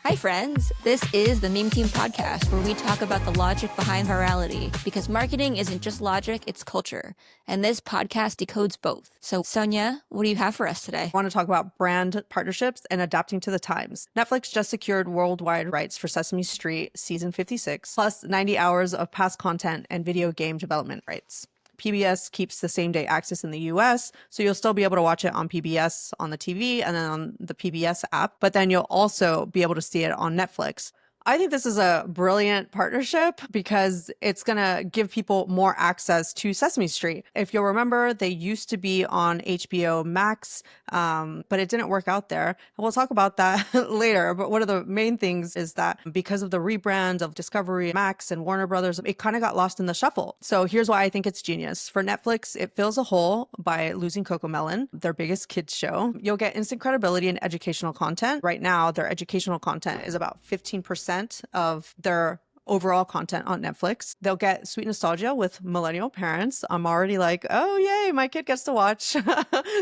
Hi, friends. This is the Meme Team podcast, where we talk about the logic behind virality, because marketing isn't just logic, it's culture. And this podcast decodes both. So, Sonia, what do you have for us today? I want to talk about brand partnerships and adapting to the times. Netflix just secured worldwide rights for Sesame Street season 56, plus 90 hours of past content and video game development rights. PBS keeps the same day access in the US, so you'll still be able to watch it on PBS on the TV and then on the PBS app, but then you'll also be able to see it on Netflix. I think this is a brilliant partnership because it's going to give people more access to Sesame Street. If you'll remember, they used to be on HBO Max, but it didn't work out there. And we'll talk about that later. But one of the main things is that because of the rebrand of Discovery Max and Warner Brothers, it kind of got lost in the shuffle. So here's why I think it's genius. For Netflix, it fills a hole by losing CoComelon, their biggest kids show. You'll get instant credibility and educational content. Right now, their educational content is about 15% of their overall content on Netflix. They'll get sweet nostalgia with millennial parents. I'm already like, oh, yay, my kid gets to watch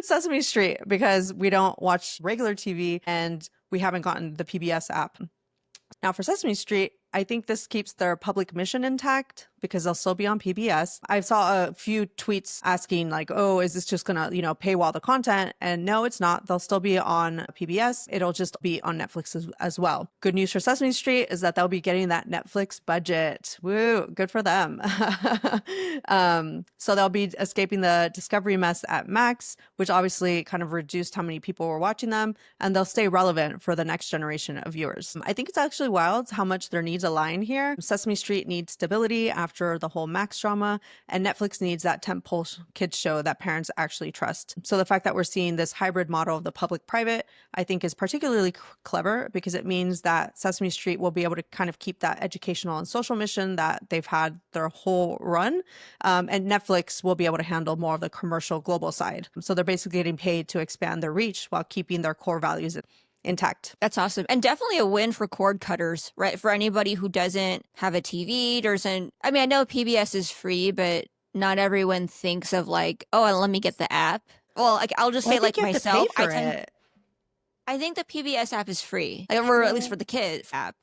Sesame Street because we don't watch regular TV and we haven't gotten the PBS app. Now, for Sesame Street, I think this keeps their public mission intact because they'll still be on PBS. I saw a few tweets asking like, oh, is this just gonna, paywall the content? And no, it's not. They'll still be on PBS. It'll just be on Netflix as well. Good news for Sesame Street is that they'll be getting that Netflix budget. Woo, good for them. So they'll be escaping the Discovery mess at Max, which obviously kind of reduced how many people were watching them, and they'll stay relevant for the next generation of viewers. I think it's actually wild how much their needs align here. Sesame Street needs stability after the whole Max drama, and Netflix needs that tentpole kids show that parents actually trust. So the fact that we're seeing this hybrid model of the public-private, I think is particularly clever because it means that Sesame Street will be able to kind of keep that educational and social mission that they've had their whole run, and Netflix will be able to handle more of the commercial global side. So they're basically getting paid to expand their reach while keeping their core values intact. That's awesome. And definitely a win for cord cutters, right? For anybody who doesn't have a TV, I know PBS is free, but not everyone thinks of like, oh, let me get the app. Well, like I'll just say like myself, I think the PBS app is free, or at least for the kids app.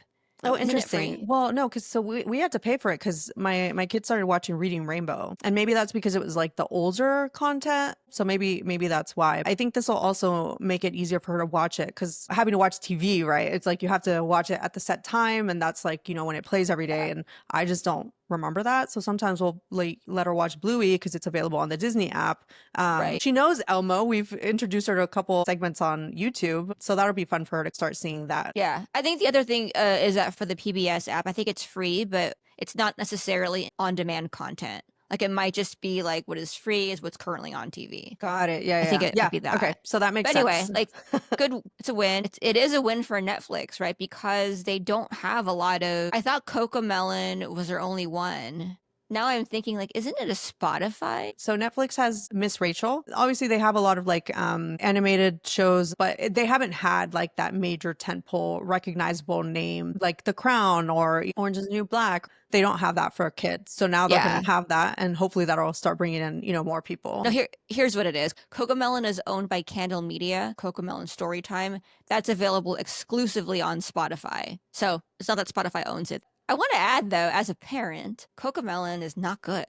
Oh, interesting. Well, no, because we had to pay for it because my kid started watching Reading Rainbow, and maybe that's because it was like the older content. So maybe that's why. I think this will also make it easier for her to watch it because having to watch TV, right? It's like you have to watch it at the set time, and that's like when it plays every day, and I just don't remember that. So sometimes we'll let her watch Bluey because it's available on the Disney app. Right. She knows Elmo. We've introduced her to a couple segments on YouTube, so that'll be fun for her to start seeing that. Yeah, I think the other thing is that for the PBS app, I think it's free, but it's not necessarily on-demand content. Like it might just be like what is free is what's currently on TV. Got it. Yeah, I think it might be that. Okay, so that makes sense. But sense. Anyway, like good, it's a win. It is a win for Netflix, right? Because they don't have a lot of. I thought CoComelon was their only one. Now I'm thinking like, isn't it a Spotify? So Netflix has Miss Rachel. Obviously, they have a lot of like animated shows, but they haven't had like that major tentpole recognizable name like The Crown or Orange is the New Black. They don't have that for kids. So now they're going to have that, and hopefully that'll start bringing in more people. No, here's what it is. CoComelon is owned by Candle Media, CoComelon Storytime. That's available exclusively on Spotify. So it's not that Spotify owns it. I want to add, though, as a parent, CoComelon is not good.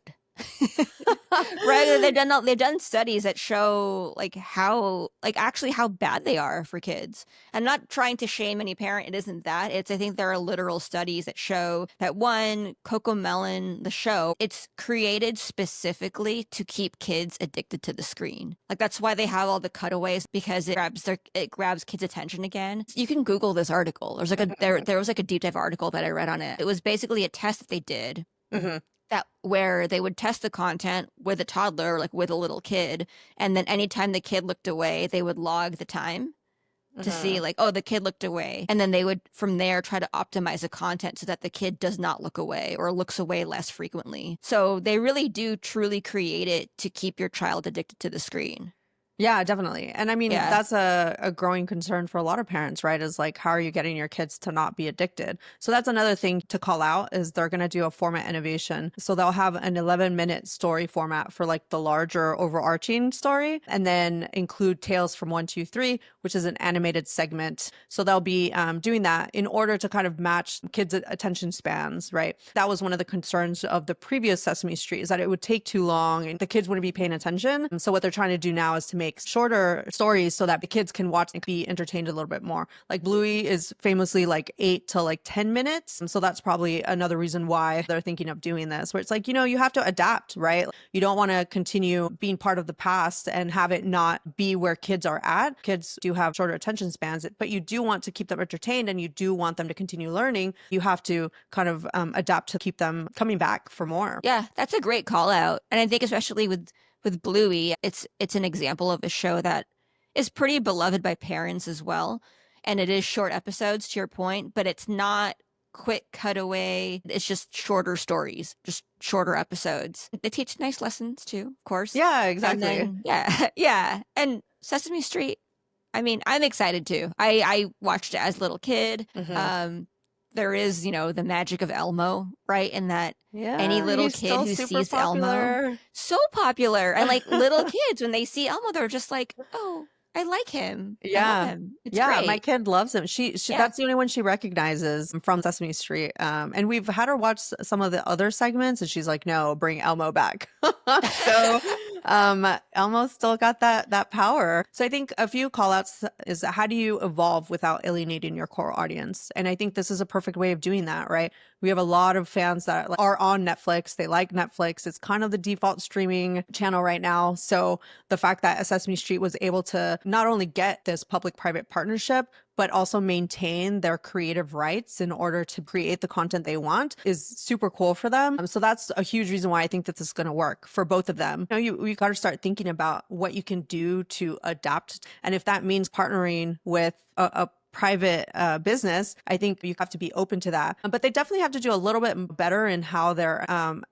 Right? They've done studies that show how bad they are for kids. I'm not trying to shame any parent. It isn't that. I think there are literal studies that show that one, CoComelon, the show, it's created specifically to keep kids addicted to the screen. Like that's why they have all the cutaways, because it grabs kids' attention again. You can Google this article. There was a deep dive article that I read on it. It was basically a test that they did. Mm-hmm. Where they would test the content with a toddler, like with a little kid, and then anytime the kid looked away, they would log the time to see like, oh, the kid looked away. And then they would from there try to optimize the content so that the kid does not look away or looks away less frequently. So they really do truly create it to keep your child addicted to the screen. Yeah, definitely. And I mean, Yeah. that's a growing concern for a lot of parents, right? Is like, how are you getting your kids to not be addicted? So that's another thing to call out is they're going to do a format innovation. So they'll have an 11-minute story format for like the larger overarching story, and then include Tales from 1, 2, 3, which is an animated segment. So they'll be doing that in order to kind of match kids' attention spans, right? That was one of the concerns of the previous Sesame Street is that it would take too long and the kids wouldn't be paying attention. And so what they're trying to do now is to make shorter stories so that the kids can watch and be entertained a little bit more. Like Bluey is famously like 8 to 10 minutes. And so that's probably another reason why they're thinking of doing this, where it's like, you have to adapt, right? You don't want to continue being part of the past and have it not be where kids are at. Kids do have shorter attention spans, but you do want to keep them entertained and you do want them to continue learning. You have to kind of adapt to keep them coming back for more. Yeah, that's a great call out. And I think especially with Bluey, it's an example of a show that is pretty beloved by parents as well. And it is short episodes to your point, but it's not quick cutaway. It's just shorter stories, just shorter episodes. They teach nice lessons too, of course. Yeah, And exactly. then yeah, yeah. And Sesame Street, I mean, I'm excited too. I watched it as a little kid. Hmm. There is, the magic of Elmo, right? In that any Yeah, little he's kid still who super sees Elmo, popular. so popular. And like little kids, when they see Elmo, they're just like, oh, I like him. I love Yeah. him. It's Yeah, my great. kid loves him. She Yeah. that's the only one she recognizes from Sesame Street. And we've had her watch some of the other segments and she's like, "No, bring Elmo back." So, Elmo's still got that power. So I think a few call outs is how do you evolve without alienating your core audience? And I think this is a perfect way of doing that, right? We have a lot of fans that are on Netflix. They like Netflix. It's kind of the default streaming channel right now. So the fact that Sesame Street was able to not only get this public-private partnership, but also maintain their creative rights in order to create the content they want is super cool for them. So that's a huge reason why I think that this is going to work for both of them. You got to start thinking about what you can do to adapt. And if that means partnering with a private business, I think you have to be open to that. But they definitely have to do a little bit better in how they're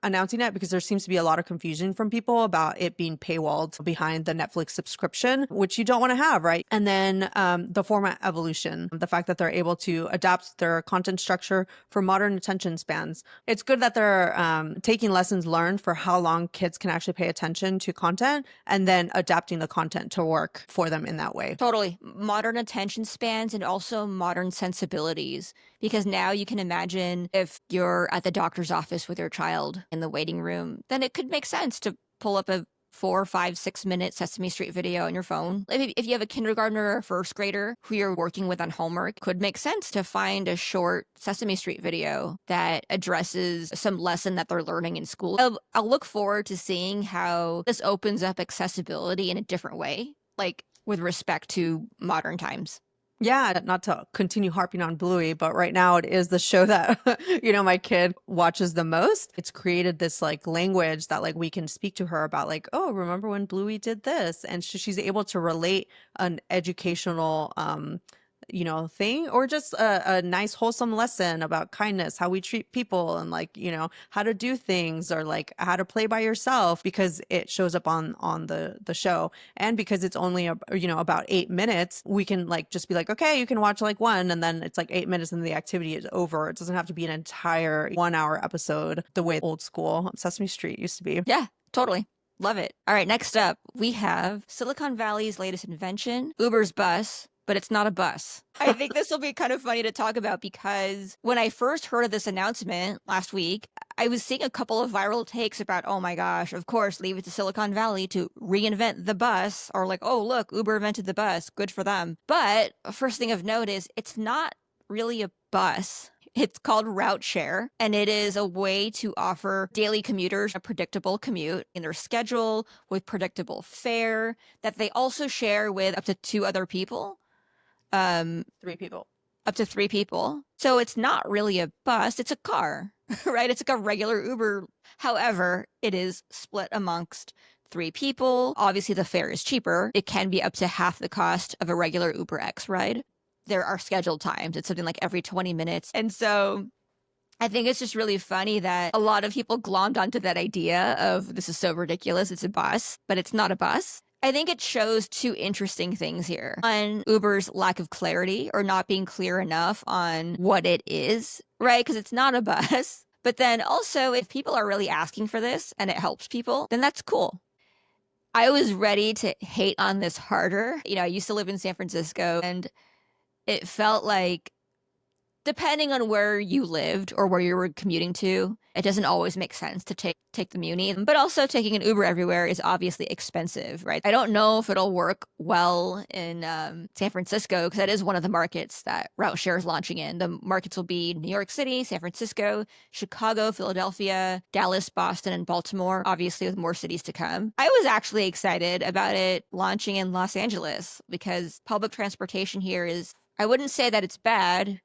announcing it because there seems to be a lot of confusion from people about it being paywalled behind the Netflix subscription, which you don't want to have, right? And then the format evolution, the fact that they're able to adapt their content structure for modern attention spans. It's good that they're taking lessons learned for how long kids can actually pay attention to content and then adapting the content to work for them in that way. Totally. Modern attention spans and also modern sensibilities. Because now you can imagine if you're at the doctor's office with your child in the waiting room, then it could make sense to pull up a 4, 5, 6 minute Sesame Street video on your phone. If you have a kindergartner or a first grader who you're working with on homework, it could make sense to find a short Sesame Street video that addresses some lesson that they're learning in school. I'll look forward to seeing how this opens up accessibility in a different way, like with respect to modern times. Yeah, not to continue harping on Bluey, but right now it is the show that my kid watches the most. It's created this like language that like we can speak to her about like, oh, remember when Bluey did this? And she's able to relate an educational thing or just a nice wholesome lesson about kindness, how we treat people and like, how to do things or like how to play by yourself because it shows up on the show. And because it's only about 8 minutes, we can like just be like, okay, you can watch like one and then it's like 8 minutes and the activity is over. It doesn't have to be an entire 1 hour episode the way old school Sesame Street used to be. Yeah, totally. Love it. All right, next up, we have Silicon Valley's latest invention, Uber's bus, but it's not a bus. I think this will be kind of funny to talk about because when I first heard of this announcement last week, I was seeing a couple of viral takes about, oh my gosh, of course, leave it to Silicon Valley to reinvent the bus, or like, oh, look, Uber invented the bus. Good for them. But first thing of note is it's not really a bus. It's called route share, and it is a way to offer daily commuters a predictable commute in their schedule with predictable fare that they also share with up to two other people. 3 people. Up to three people. So it's not really a bus, it's a car, right? It's like a regular Uber. However, it is split amongst three people. Obviously, the fare is cheaper. It can be up to half the cost of a regular Uber X ride. There are scheduled times. It's something like every 20 minutes. And so I think it's just really funny that a lot of people glommed onto that idea of this is so ridiculous. It's a bus, but it's not a bus. I think it shows two interesting things here. One, Uber's lack of clarity or not being clear enough on what it is, right? Because it's not a bus. But then also, if people are really asking for this and it helps people, then that's cool. I was ready to hate on this harder. I used to live in San Francisco, and it felt like, depending on where you lived or where you were commuting to, it doesn't always make sense to take the Muni. But also taking an Uber everywhere is obviously expensive, right? I don't know if it'll work well in San Francisco, because that is one of the markets that route share is launching in. The markets will be New York City, San Francisco, Chicago, Philadelphia, Dallas, Boston, and Baltimore, obviously with more cities to come. I was actually excited about it launching in Los Angeles because public transportation here is, I wouldn't say that it's bad,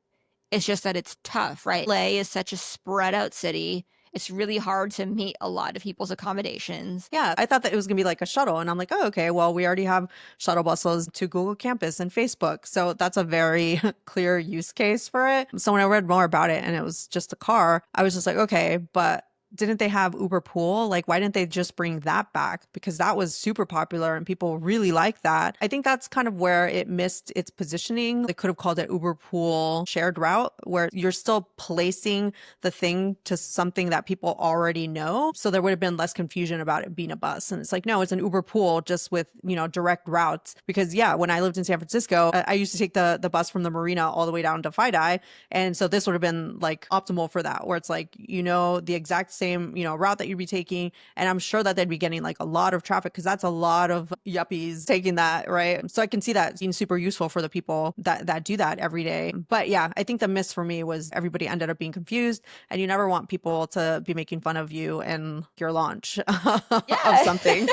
it's just that it's tough, right? LA is such a spread out city. It's really hard to meet a lot of people's accommodations. Yeah, I thought that it was going to be like a shuttle. And I'm like, oh, okay, well, we already have shuttle buses to Google Campus and Facebook. So that's a very clear use case for it. So when I read more about it and it was just a car, I was just like, okay, but didn't they have Uber Pool? Like, why didn't they just bring that back? Because that was super popular and people really like that. I think that's kind of where it missed its positioning. They could have called it Uber Pool shared route, where you're still placing the thing to something that people already know. So there would have been less confusion about it being a bus. And it's like, no, it's an Uber Pool just with, direct routes. Because yeah, when I lived in San Francisco, I used to take the bus from the marina all the way down to FiDi. And so this would have been like optimal for that, where it's like, the exact same, route that you'd be taking. And I'm sure that they'd be getting like a lot of traffic because that's a lot of yuppies taking that, right? So I can see that being super useful for the people that do that every day. But yeah, I think the miss for me was everybody ended up being confused, and you never want people to be making fun of you and your launch of Yeah. something.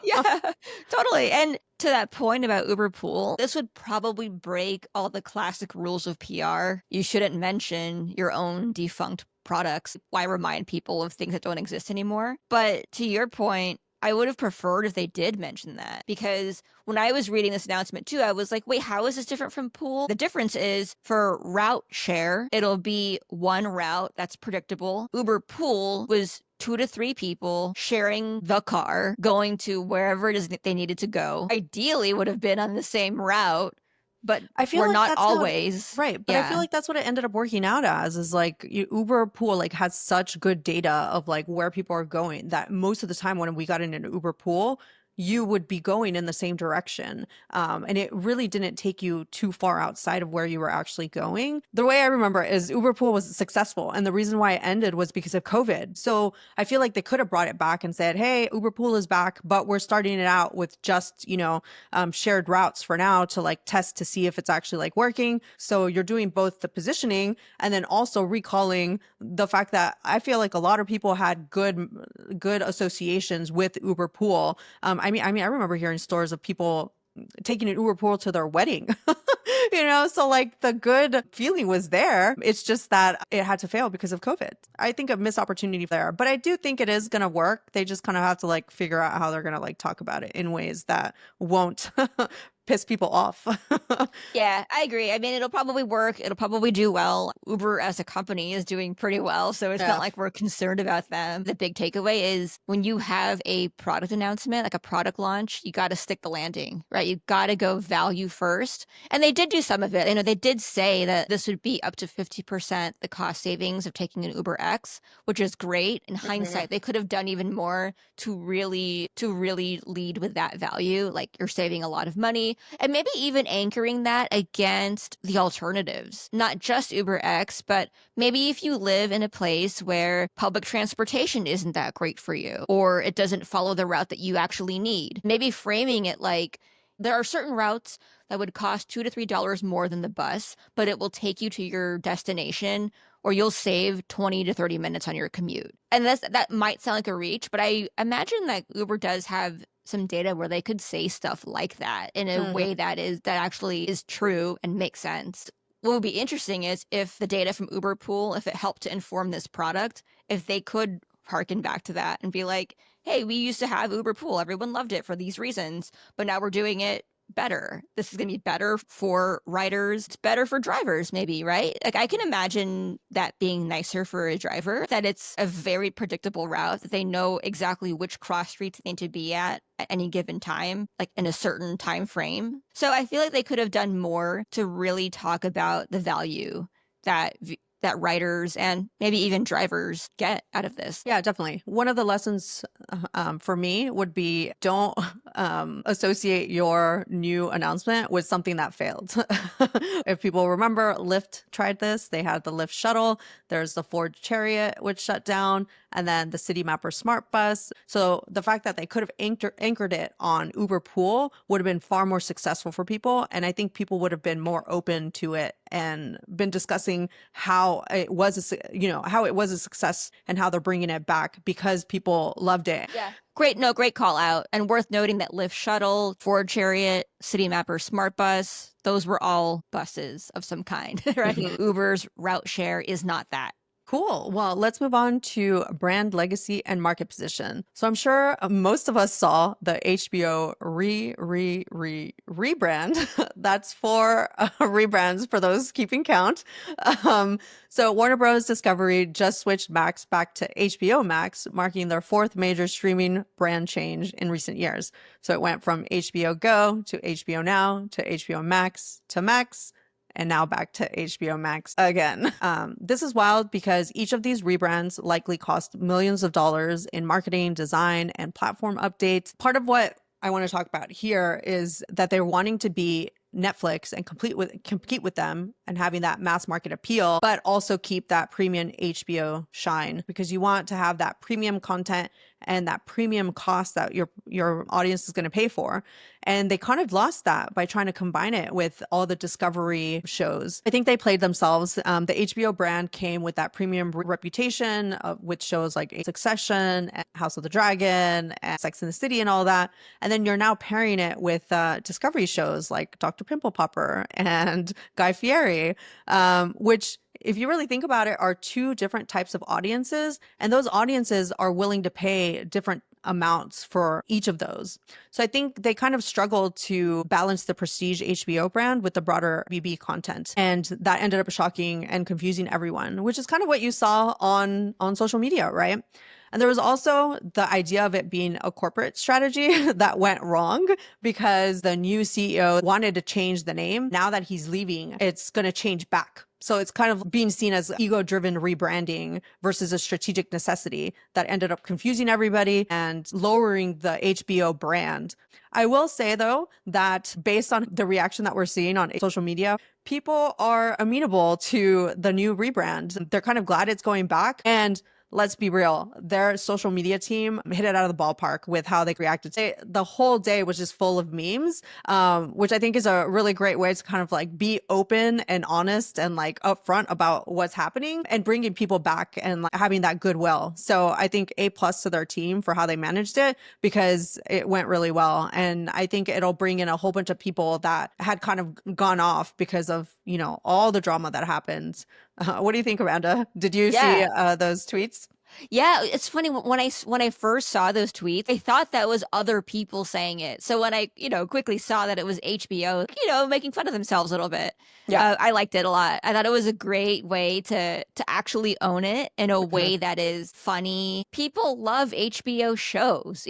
Yeah, totally. And to that point about Uber Pool, this would probably break all the classic rules of PR. You shouldn't mention your own defunct products. Why remind people of things that don't exist anymore? But to your point, I would have preferred if they did mention that, because when I was reading this announcement too, I was like, wait, how is this different from Pool? The difference is for route share, it'll be one route that's predictable. Uber Pool was 2 to 3 people sharing the car, going to wherever it is that they needed to go. Ideally would have been on the same route, but I feel we're like not that's how always. right, but I feel Yeah. like that's what it ended up working out as is like Uber Pool like has such good data of like where people are going that most of the time when we got in an Uber Pool, you would be going in the same direction. And it really didn't take you too far outside of where you were actually going. The way I remember is Uber Pool was successful. And the reason why it ended was because of COVID. So I feel like they could have brought it back and said, hey, Uber Pool is back, but we're starting it out with just, shared routes for now to like test to see if it's actually like working. So you're doing both the positioning and then also recalling the fact that I feel like a lot of people had good associations with Uber Pool. I remember hearing stories of people taking an Uber Pool to their wedding. So like the good feeling was there. It's just that it had to fail because of COVID. I think a missed opportunity there, but I do think it is going to work. They just kind of have to like figure out how they're going to like talk about it in ways that won't piss people off. Yeah, I agree. I mean, it'll probably work. It'll probably do well. Uber as a company is doing pretty well, so it's not Yeah. like we're concerned about them. The big takeaway is when you have a product announcement, like a product launch, you got to stick the landing, right? You got to go value first. And they did do some of it. They did say that this would be up to 50% the cost savings of taking an Uber X, which is great. In Mhm. hindsight, they could have done even more to really lead with that value. Like, you're saving a lot of money, and maybe even anchoring that against the alternatives, not just Uber X, but maybe if you live in a place where public transportation isn't that great for you, or it doesn't follow the route that you actually need, maybe framing it like there are certain routes that would cost $2 to $3 more than the bus, but it will take you to your destination, or you'll save 20 to 30 minutes on your commute. And that might sound like a reach, but I imagine that Uber does have some data where they could say stuff like that in a Mhm. way that actually is true and makes sense. What would be interesting is if the data from Uber Pool, if it helped to inform this product, if they could harken back to that and be like, hey, we used to have Uber Pool. Everyone loved it for these reasons, but now we're doing it better. This is going to be better for writers. It's better for drivers, maybe, right? Like, I can imagine that being nicer for a driver, that it's a very predictable route, that they know exactly which cross streets they need to be at any given time, like in a certain time frame. So I feel like they could have done more to really talk about the value that that writers and maybe even drivers get out of this. Yeah, definitely. One of the lessons for me would be don't associate your new announcement with something that failed. If people remember, Lyft tried this. They had the Lyft shuttle. There's the Ford Chariot, which shut down, and then the City Mapper Smart Bus. So the fact that they could have anchored it on Uber Pool would have been far more successful for people. And I think people would have been more open to it and been discussing how it was, how it was a success and how they're bringing it back because people loved it. Yeah. Great call out. And worth noting that Lyft Shuttle, Ford Chariot, City Mapper Smart Bus, those were all buses of some kind, right? Uber's route share is not that. Cool. Well, let's move on to brand legacy and market position. So I'm sure most of us saw the HBO rebrand. That's for rebrands for those keeping count. So Warner Bros. Discovery just switched Max back to HBO Max, marking their fourth major streaming brand change in recent years. So it went from HBO Go to HBO Now to HBO Max to Max, and now back to HBO Max again. This is wild because each of these rebrands likely cost millions of dollars in marketing, design, and platform updates. Part of what I want to talk about here is that they're wanting to be Netflix and compete with them and having that mass market appeal, but also keep that premium HBO shine, because you want to have that premium content and that premium cost that your audience is going to pay for. And they kind of lost that by trying to combine it with all the Discovery shows. I think they played themselves. The HBO brand came with that premium reputation with shows like Succession and House of the Dragon and Sex and the City and all that. And then you're now pairing it with Discovery shows like Dr. Pimple Popper and Guy Fieri, which, if you really think about it, are two different types of audiences, and those audiences are willing to pay different amounts for each of those. So I think they kind of struggled to balance the prestige HBO brand with the broader BB content, and that ended up shocking and confusing everyone, which is kind of what you saw on social media, right? And there was also the idea of it being a corporate strategy that went wrong because the new CEO wanted to change the name. Now that he's leaving, it's going to change back. So it's kind of being seen as ego-driven rebranding versus a strategic necessity that ended up confusing everybody and lowering the HBO brand. I will say, though, that based on the reaction that we're seeing on social media, people are amenable to the new rebrand. They're kind of glad it's going back. And let's be real, their social media team hit it out of the ballpark with how they reacted. The whole day was just full of memes, which I think is a really great way to kind of like be open and honest and like upfront about what's happening and bringing people back and like having that goodwill. So I think A+ to their team for how they managed it, because it went really well. And I think it'll bring in a whole bunch of people that had kind of gone off because of, all the drama that happened. What do you think, Amanda? Did you see those tweets? Yeah, it's funny when I first saw those tweets, I thought that was other people saying it. So when I, quickly saw that it was HBO, making fun of themselves a little bit. Yeah. I liked it a lot. I thought it was a great way to actually own it in a way that is funny. People love HBO shows,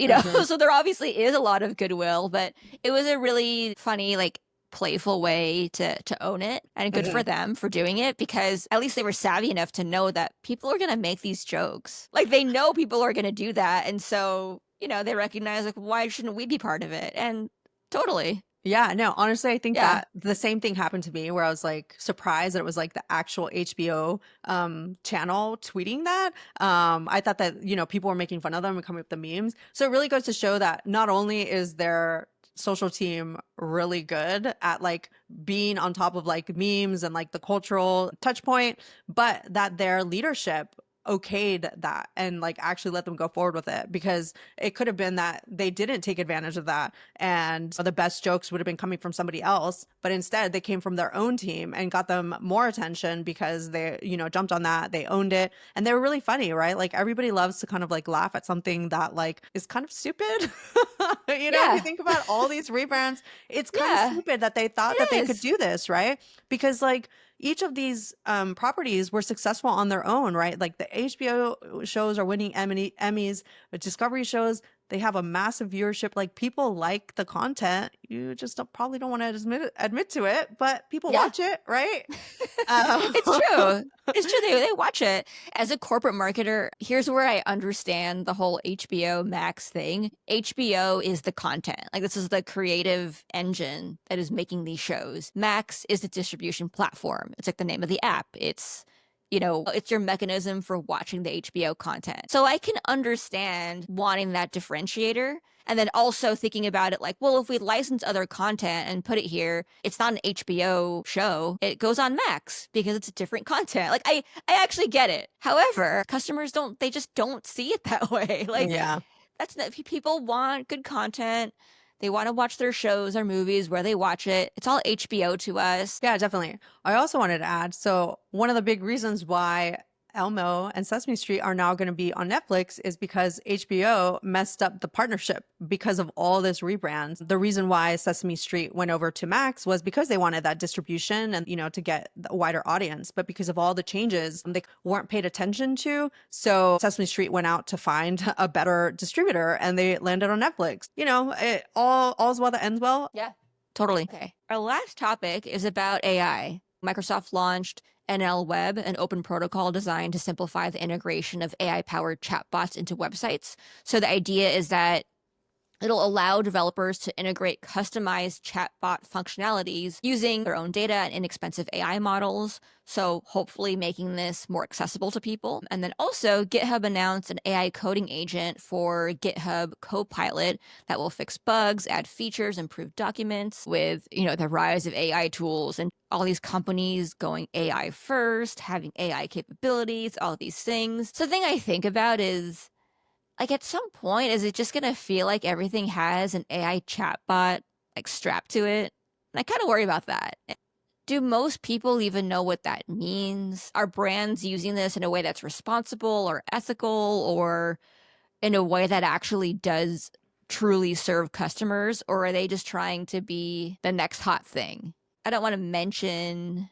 so there obviously is a lot of goodwill, but it was a really funny, like, playful way to own it, and good for them for doing it, because at least they were savvy enough to know that people are going to make these jokes. Like, they know people are going to do that, and so they recognize, like, why shouldn't we be part of it? And totally. Yeah, no, honestly, I think that the same thing happened to me, where I was like surprised that it was like the actual HBO channel tweeting that. I thought that, people were making fun of them and coming up with the memes. So it really goes to show that not only is their social team really good at like being on top of like memes and like the cultural touch point, but that their leadership okayed that and like actually let them go forward with it, because it could have been that they didn't take advantage of that and the best jokes would have been coming from somebody else, but instead they came from their own team and got them more attention because they, jumped on that, they owned it, and they were really funny, right? Like everybody loves to kind of like laugh at something that like is kind of stupid. If you Yeah. think about all these rebrands, it's kind of Yeah, stupid that they thought that it they could is. do this, right? Because like each of these properties were successful on their own, right? Like the HBO shows are winning Emmys, the Discovery shows, they have a massive viewership. Like people like the content. You just probably don't want to admit to it, but people Yeah. watch it, right? It's Uh, true. It's true. They watch it. As a corporate marketer, here's where I understand the whole HBO Max thing. HBO is the content. Like this is the creative engine that is making these shows. Max is the distribution platform. It's like the name of the app. It's your mechanism for watching the HBO content. So I can understand wanting that differentiator. And then also thinking about it like, well, if we license other content and put it here, it's not an HBO show. It goes on Max because it's different content. Like I actually get it. However, customers they just don't see it that way. Like yeah. that's not, people want good content. They want to watch their shows or movies where they watch it. It's all HBO to us. Yeah, definitely. I also wanted to add, so one of the big reasons why Elmo and Sesame Street are now going to be on Netflix is because HBO messed up the partnership because of all this rebrand. The reason why Sesame Street went over to Max was because they wanted that distribution and, to get a wider audience. But because of all the changes, they weren't paid attention to. So Sesame Street went out to find a better distributor and they landed on Netflix. All's well that ends well. Yeah. Totally. Okay. Our last topic is about AI. Microsoft launched NL Web, an open protocol designed to simplify the integration of AI-powered chatbots into websites. So the idea is that it'll allow developers to integrate customized chatbot functionalities using their own data and inexpensive AI models. So hopefully making this more accessible to people. And then also GitHub announced an AI coding agent for GitHub Copilot that will fix bugs, add features, improve documents with, the rise of AI tools and all these companies going AI first, having AI capabilities, all these things. So the thing I think about is like at some point, is it just gonna feel like everything has an AI chatbot like strapped to it? And I kind of worry about that. Do most people even know what that means? Are brands using this in a way that's responsible or ethical or in a way that actually does truly serve customers? Or are they just trying to be the next hot thing? I don't want to mention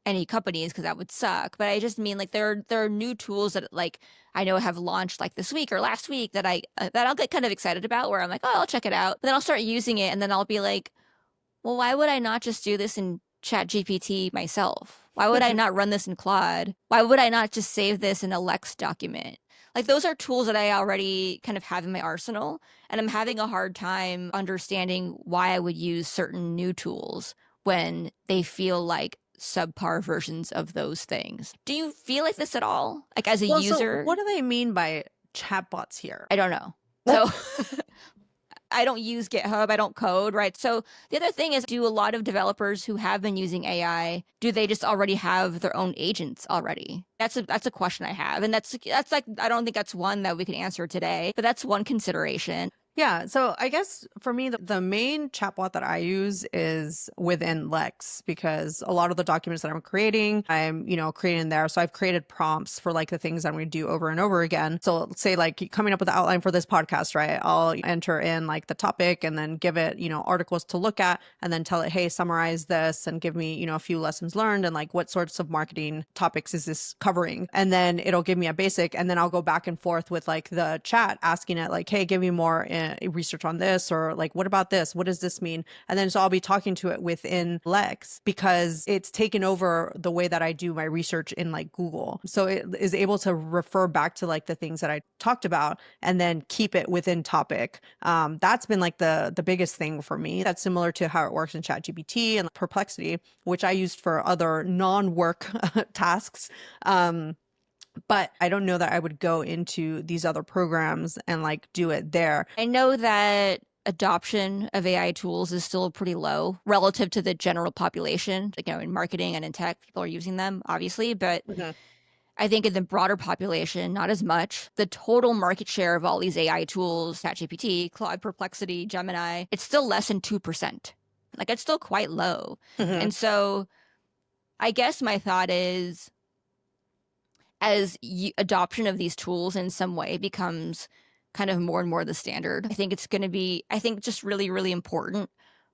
any companies because that would suck, but I just mean like there are new tools that like I know have launched like this week or last week that I'll get kind of excited about where I'm like, oh, I'll check it out. But then I'll start using it and then I'll be like, well, why would I not just do this in Chat GPT myself? Why would I not run this in Claude? Why would I not just save this in a Lex document? Like those are tools that I already kind of have in my arsenal, and I'm having a hard time understanding why I would use certain new tools when they feel like subpar versions of those things. Do you feel like this at all? Like as a Well, so user? what do they mean by chatbots here? I don't know. So I don't use GitHub. I don't code, right? So the other thing is, do a lot of developers who have been using AI, do they just already have their own agents already? That's a question I have. And that's like, I don't think that's one that we can answer today, but that's one consideration. Yeah, so I guess for me, the main chatbot that I use is within Lex, because a lot of the documents that I'm creating, I'm, creating there. So I've created prompts for like the things I'm going to do over and over again. So let's say like coming up with the outline for this podcast, right? I'll enter in like the topic and then give it, articles to look at and then tell it, hey, summarize this and give me, a few lessons learned and like what sorts of marketing topics is this covering? And then it'll give me a basic, and then I'll go back and forth with like the chat asking it like, hey, give me more research on this, or like, what about this? What does this mean? And then so I'll be talking to it within Lex because it's taken over the way that I do my research in like Google. So it is able to refer back to like the things that I talked about and then keep it within topic. That's been like the biggest thing for me. That's similar to how it works in ChatGPT and Perplexity, which I used for other non-work tasks. But I don't know that I would go into these other programs and like do it there. I know that adoption of AI tools is still pretty low relative to the general population. Like, in marketing and in tech, people are using them, obviously, but Mhm. I think in the broader population, not as much. The total market share of all these AI tools, ChatGPT, Claude, Perplexity, Gemini, it's still less than 2%. Like it's still quite low. Mhm. And so I guess my thought is as adoption of these tools in some way becomes kind of more and more the standard, I think it's going to be, I think just really, really important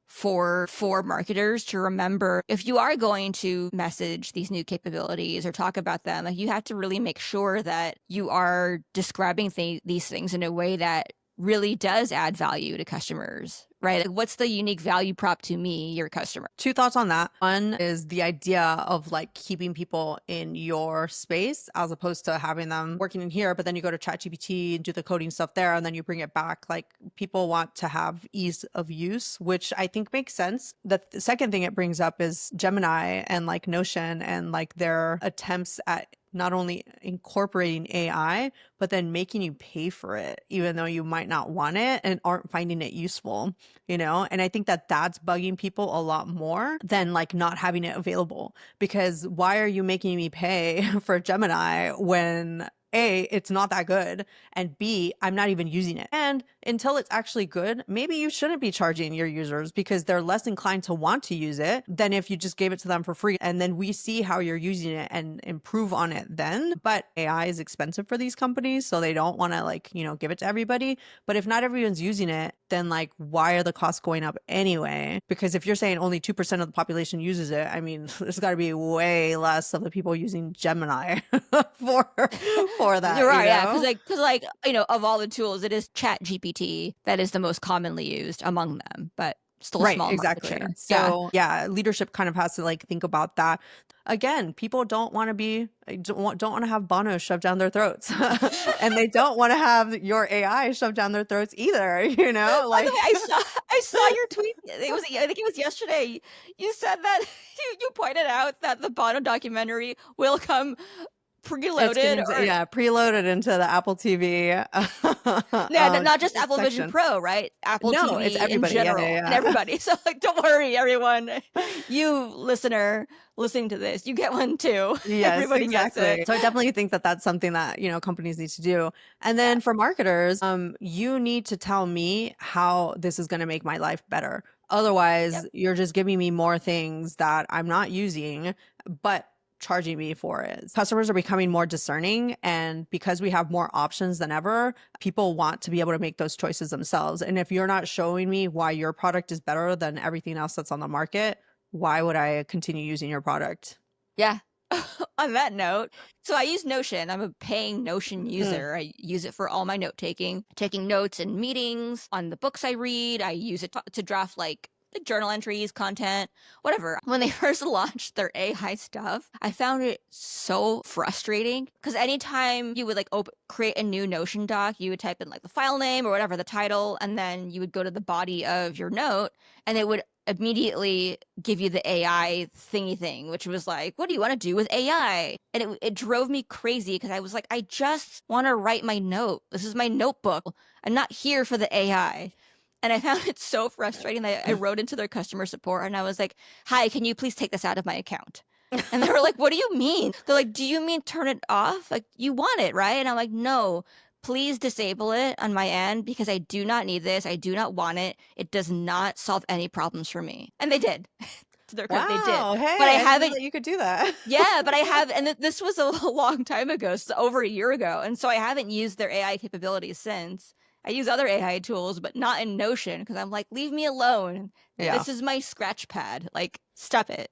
for marketers to remember if you are going to message these new capabilities or talk about them, like you have to really make sure that you are describing these things in a way that really does add value to customers, right? Like what's the unique value prop to me, your customer? Two thoughts on that. One is the idea of like keeping people in your space as opposed to having them working in here, but then you go to ChatGPT and do the coding stuff there and then you bring it back. Like people want to have ease of use, which I think makes sense. The second thing it brings up is Gemini and like Notion and like their attempts at not only incorporating AI, but then making you pay for it, even though you might not want it and aren't finding it useful, you know? And I think that that's bugging people a lot more than like not having it available. Because why are you making me pay for Gemini when A, it's not that good, and B, I'm not even using it. And until it's actually good, maybe you shouldn't be charging your users because they're less inclined to want to use it than if you just gave it to them for free. And then we see how you're using it and improve on it then. But AI is expensive for these companies, so they don't want to like, you know, give it to everybody. But if not everyone's using it, then like, why are the costs going up anyway? Because if you're saying only 2% of the population uses it, I mean, there's got to be way less of the people using Gemini for for that, You're you right, yeah, know? because like you know, of all the tools, it is Chat GPT that is the most commonly used among them, but still a Right, small market exactly. share. Yeah. So, yeah, leadership kind of has to like think about that. Again, people don't want to be don't want to have Bono shoved down their throats. And they don't want to have your AI shoved down their throats either, you know? By the Like way, I saw your tweet. It was I think it was yesterday. You said that you pointed out that the Bono documentary will come it's preloaded getting or yeah, preloaded into the Apple TV yeah, not just Apple Vision section. Pro, right? Apple No, it's TV in everybody. Yeah, general and yeah, everybody. So like, don't worry, everyone. You listener listening to this, you get one too. Yes, Everybody gets it. exactly. So I definitely think that that's something that, you know, companies need to do. And Yeah. then for marketers, you need to tell me how this is going to make my life better. Otherwise, Yep. you're just giving me more things that I'm not using, but charging me for it. Customers are becoming more discerning, and because we have more options than ever, people want to be able to make those choices themselves. And if you're not showing me why your product is better than everything else that's on the market, why would I continue using your product? Yeah. On that note, so I use Notion. I'm a paying Notion Mm. user. I use it for all my note taking, taking notes in meetings, on the books I read. I use it to draft like journal entries, content, whatever. When they first launched their AI stuff, I found it so frustrating because anytime you would like create a new Notion doc, you would type in like the file name or whatever the title, and then you would go to the body of your note, and it would immediately give you the AI thingy thing, which was like, what do you want to do with AI? And it drove me crazy because I was like, I just want to write my note. This is my notebook. I'm not here for the AI. And I found it so frustrating that I wrote into their customer support and I was like, hi, can you please take this out of my account? And they were like, what do you mean? They're like, do you mean turn it off? Like, you want it, right? And I'm like, no, please disable it on my end because I do not need this. I do not want it. It does not solve any problems for me. And they did. To their credit, they did. Wow. But I Hey, I didn't know haven't, that you could do that. yeah, but I have, and this was a long time ago, so over a year ago. And so I haven't used their AI capabilities since. I use other AI tools, but not in Notion because I'm like, leave me alone. Yeah. This is my scratch pad. Like, stop it.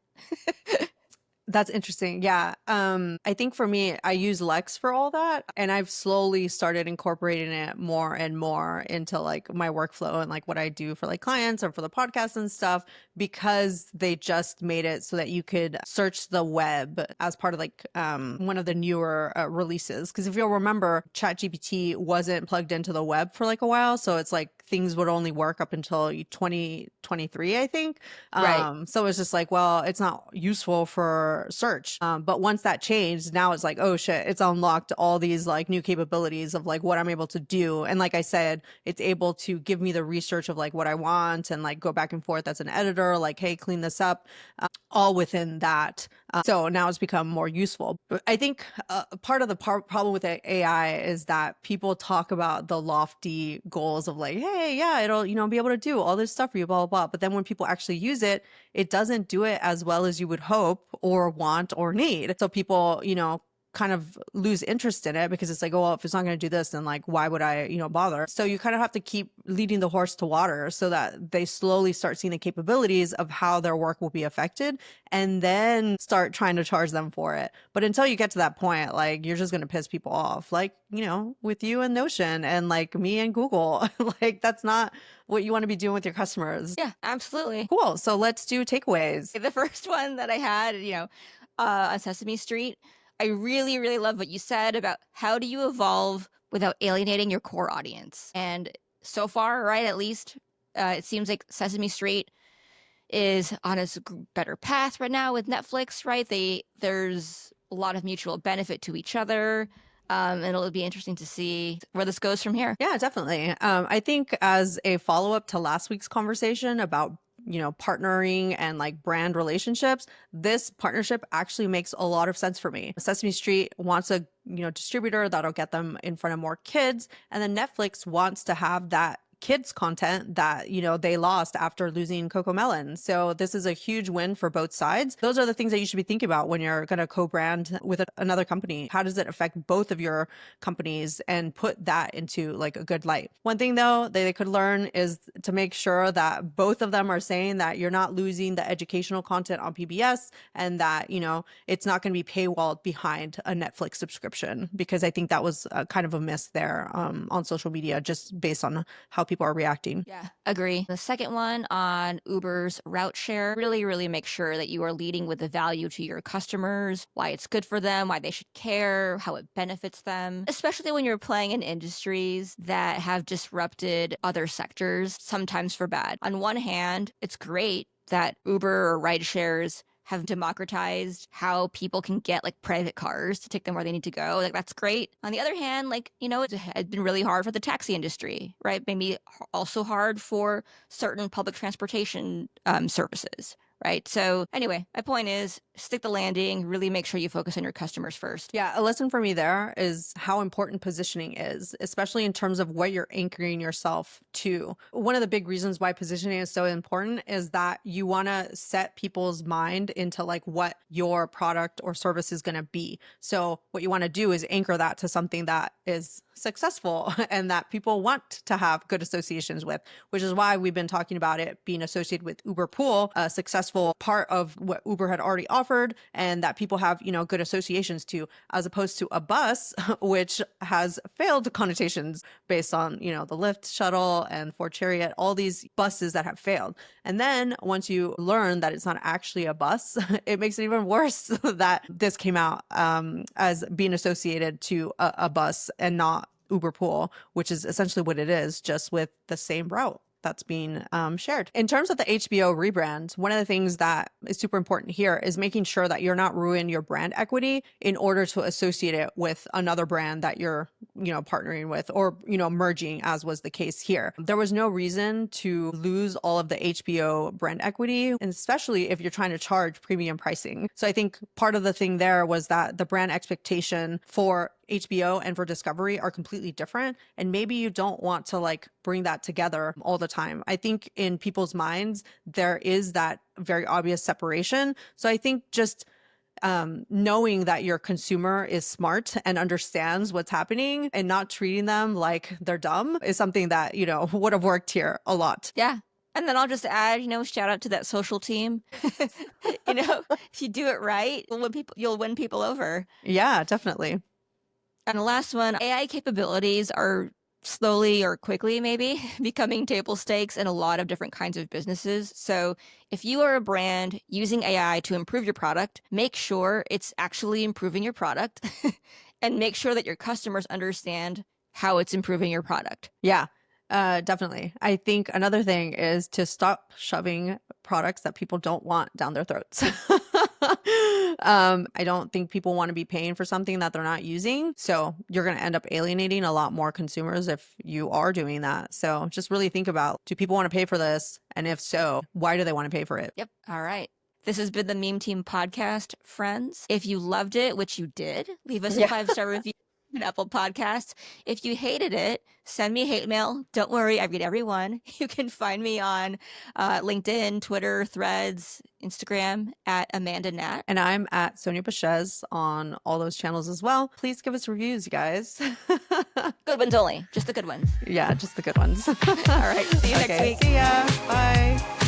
That's interesting. Yeah. I think for me, I use Lex for all that. And I've slowly started incorporating it more and more into like my workflow and like what I do for like clients or for the podcast and stuff, because they just made it so that you could search the web as part of like one of the newer releases. Because if you'll remember, ChatGPT wasn't plugged into the web for like a while. So it's like things would only work up until 2023, I think. Right. So it's just like, well, it's not useful for search. But once that changed, now it's like, oh shit, it's unlocked all these like new capabilities of like what I'm able to do. And like I said, it's able to give me the research of like what I want and like go back and forth as an editor, like, hey, clean this up. all within that. So now it's become more useful. But I think part of the problem with AI is that people talk about the lofty goals of like, hey, yeah, it'll, be able to do all this stuff for you, blah, blah, blah. But then when people actually use it, it doesn't do it as well as you would hope or want or need. So people, kind of lose interest in it because it's like, oh, well, if it's not going to do this, then like, why would I, bother? So you kind of have to keep leading the horse to water so that they slowly start seeing the capabilities of how their work will be affected and then start trying to charge them for it. But until you get to that point, like you're just going to piss people off, like, with you and Notion and like me and Google, like that's not what you want to be doing with your customers. Yeah, absolutely. Cool. So let's do takeaways. The first one that I had, on Sesame Street, I really, really love what you said about how do you evolve without alienating your core audience. And so far, right, at least, it seems like Sesame Street is on a better path right now with Netflix, right? There's a lot of mutual benefit to each other. And it'll be interesting to see where this goes from here. Yeah, definitely. I think as a follow up to last week's conversation about partnering and like brand relationships, this partnership actually makes a lot of sense for me. Sesame Street wants a distributor that'll get them in front of more kids, and then Netflix wants to have that kids content that they lost after losing Coco Melon. So this is a huge win for both sides. Those are the things that you should be thinking about when you're going to co-brand with another company. How does it affect both of your companies, and put that into like a good light? One thing though that they could learn is to make sure that both of them are saying that you're not losing the educational content on PBS, and that it's not going to be paywalled behind a Netflix subscription, because I think that was kind of a miss there on social media, just based on how people are reacting. Yeah, agree. The second one on Uber's route share, really, really make sure that you are leading with the value to your customers, why it's good for them, why they should care, how it benefits them, especially when you're playing in industries that have disrupted other sectors, sometimes for bad. On one hand, it's great that Uber or ride shares have democratized how people can get like private cars to take them where they need to go. Like that's great. On the other hand, like, it's been really hard for the taxi industry, right? Maybe also hard for certain public transportation services, right? So anyway, my point is stick the landing, really make sure you focus on your customers first. Yeah, a lesson for me there is how important positioning is, especially in terms of what you're anchoring yourself to. One of the big reasons why positioning is so important is that you want to set people's mind into like what your product or service is going to be. So what you want to do is anchor that to something that is successful and that people want to have good associations with, which is why we've been talking about it being associated with Uber Pool, a successful part of what Uber had already offered and that people have, good associations to, as opposed to a bus, which has failed connotations based on, the Lyft shuttle and Ford Chariot, all these buses that have failed. And then once you learn that it's not actually a bus, it makes it even worse that this came out as being associated to a bus and not Uber Pool, which is essentially what it is, just with the same route that's being shared. In terms of the HBO rebrand, one of the things that is super important here is making sure that you're not ruining your brand equity in order to associate it with another brand that you're, partnering with or, merging, as was the case here. There was no reason to lose all of the HBO brand equity, and especially if you're trying to charge premium pricing. So I think part of the thing there was that the brand expectation for HBO and for Discovery are completely different. And maybe you don't want to like bring that together all the time. I think in people's minds, there is that very obvious separation. So I think just knowing that your consumer is smart and understands what's happening and not treating them like they're dumb is something that, would have worked here a lot. Yeah. And then I'll just add, shout out to that social team. If you do it right, you'll win people over. Yeah, definitely. And the last one, AI capabilities are slowly or quickly maybe becoming table stakes in a lot of different kinds of businesses. So if you are a brand using AI to improve your product, make sure it's actually improving your product and make sure that your customers understand how it's improving your product. Yeah. Definitely. I think another thing is to stop shoving products that people don't want down their throats. I don't think people want to be paying for something that they're not using. So you're going to end up alienating a lot more consumers if you are doing that. So just really think about, do people want to pay for this? And if so, why do they want to pay for it? Yep. All right. This has been the Meme Team podcast, friends. If you loved it, which you did, leave us a Yeah. 5-star review on Apple Podcasts. If you hated it, send me hate mail. Don't worry, I read every one. You can find me on LinkedIn, Twitter, Threads, Instagram at Amanda Nat. And I'm at Sonia Baschez on all those channels as well. Please give us reviews, you guys. Good ones only, just the good ones. Yeah, just the good ones. All right, see you next week. See ya. Bye.